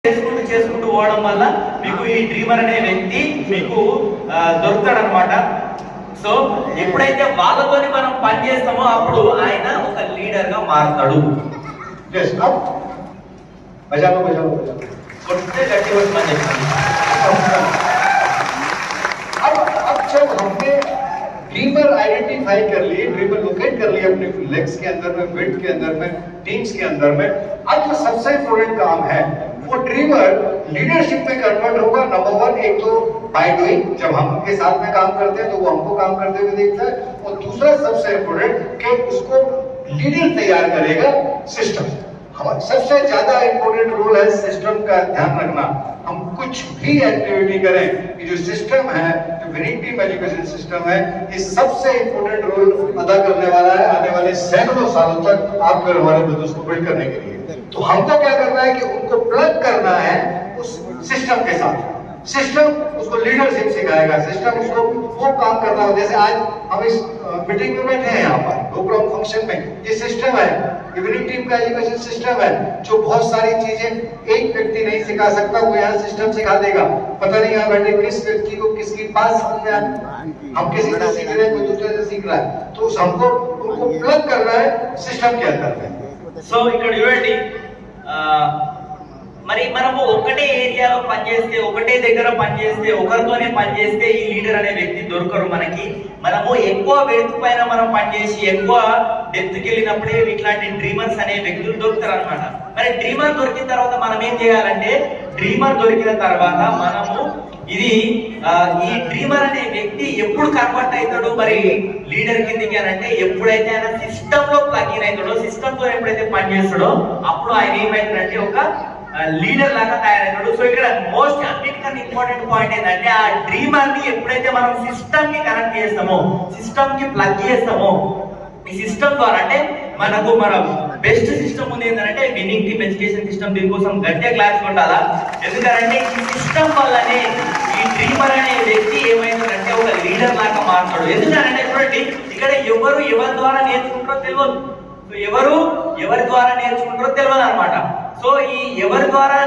చేసుకుంటూ పోవడం వల్ల మీకు ఈ డ్రీమర్ అనే వ్యక్తి మీకు దొరుకుతాడు అనమాట. సో ఎప్పుడైతే వాళ్ళతోని మనం పని చేస్తామో అప్పుడు ఆయన ఒక లీడర్ గా మారుతాడు. కొట్టే గట్టి వచ్చి పని చేస్తాను. जब हमने ड्रीमर आइडेंटिफाई कर लिए, ड्रीमर लोकेट कर लिए अपने लेग्स के अंदर में, विड्थ के अंदर में, टीम्स के अंदर में, अब जो सबसे इम्पोर्टेंट काम है वो ड्रीमर लीडरशिप में कन्वर्ट होगा. नंबर वन, एक तो बाय डूइंग, जब हम उनके साथ में काम करते हैं तो वो हमको काम करते हुए देखता है, और दूसरा सबसे इम्पोर्टेंट कि उसको लीडर तैयार करेगा सिस्टम. हमारा सबसे ज्यादा इम्पोर्टेंट रोल है सिस्टम का ध्यान रखना. हम कुछ भी एक्टिविटी करें, ये जो सिस्टम है, जो विनिंग टीम एजुकेशन सिस्टम है, ये सबसे इम्पोर्टेंट रोल अदा करने वाला है आने वाले सैकड़ों सालों तक आपके हमारे बिजनेस को बिल्ड करने के लिए. तो हमको क्या करना है कि उनको प्लग करना है उस सिस्टम के साथ. सिस्टम उसको लीडरशिप सिखाएगा, सिस्टम उसको वो काम करना हो. जैसे आज हम इस मीटिंग में बैठे हैं यहाँ पर प्रोग्राम फंक्शन में, ये सिस्टम है, इवनिंग टीम का एजुकेशन सिस्टम है, जो बहुत सारी चीजें एक व्यक्ति नहीं सिखा सकता, वो यहाँ सिस्टम सिखा देगा. पता नहीं यहाँ बैठे किस व्यक्ति को किसकी बात समझ में, हम किसी से सीख रहे हैं, कोई दूसरे से सीख रहा है, तो हमको उनको प्लग करना है सिस्टम के अंदर में. సో ఇక్కడ చూడండి, మరి మనము ఒకటే ఏరియాలో పనిచేస్తే, ఒకటే దగ్గర పనిచేస్తే, ఒకరితోనే పనిచేస్తే ఈ లీడర్ అనే వ్యక్తి దొరకరు మనకి. మనము ఎక్కువ వెడత్ పైన మనం పనిచేసి ఎక్కువ డెప్త్కి వెళ్ళినప్పుడే ఇట్లాంటి డ్రీమర్స్ అనే వ్యక్తులు దొరుకుతారు అనమాట. మరి డ్రీమర్ దొరికిన తర్వాత మనం ఏం చేయాలంటే, డ్రీమర్ దొరికిన తర్వాత మనము ఇది ఈ డ్రీమర్ అనే వ్యక్తి ఎప్పుడు కన్వర్ట్ అవుతాడు మరి లీడర్ కిందకి అని అంటే, ఎప్పుడైతే ఆయన సిస్టమ్ లో ప్లగ్ ఇన్ అవుతాడో, సిస్టమ్ తో ఎప్పుడైతే పని చేస్తాడో అప్పుడు ఆయన ఏమైతుందంటే ఒక లీడర్ లాగా తయారవుతాడు. సో ఇక్కడ మోస్ట్ అన్నిటికన్నా ఇంపార్టెంట్ పాయింట్ ఏంటంటే, ఆ డ్రీమర్ ని ఎప్పుడైతే మనం సిస్టమ్ కి కనెక్ట్ చేస్తామో, సిస్టమ్ కి ప్లగ్ చేస్తామో, ఈ సిస్టమ్ ద్వారా అంటే మనకు మన బెస్ట్ సిస్టమ్ ఉంది ఏంటంటే విన్నింగ్ టీమ్ ఎడ్యుకేషన్ సిస్టమ్. దీనికోసం గట్టిగా క్లాస్ ఉండాలా, ఎందుకంటే ఈ సిస్టమ్ వల్లనే ఈ డ్రీమర్ అనే వ్యక్తి ఏమైందంటే ఒక లీడర్ లాగా మారుతాడు. ఎందుకంటే చూడండి, ఇక్కడ ఎవరు ఎవరి ద్వారా నేర్చుకుంటారో తెలియదు, ఎవరు ఎవరి ద్వారా నేర్చుకుంటారో తెలియదు అనమాట. సో ఈ ఎవరి ద్వారా